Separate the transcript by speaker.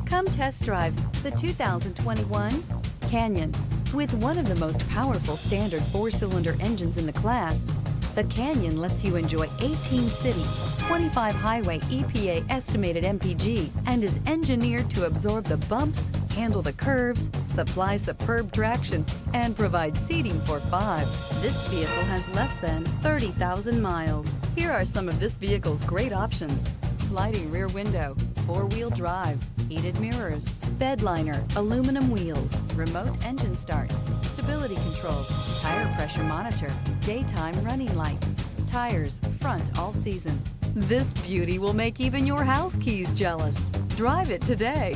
Speaker 1: Come test drive the 2021 Canyon. With one of the most powerful standard 4-cylinder engines in the class, the Canyon lets you enjoy 18 city, 25 highway EPA estimated MPG, and is engineered to absorb the bumps, handle the curves, supply superb traction, and provide seating for 5. This vehicle has less than 30,000 miles. Here are some of this vehicle's great options: sliding rear window, 4-wheel drive, heated mirrors, bed liner, aluminum wheels, remote engine start, stability control, tire pressure monitor, daytime running lights, tires front all season. This beauty will make even your house keys jealous. Drive it today.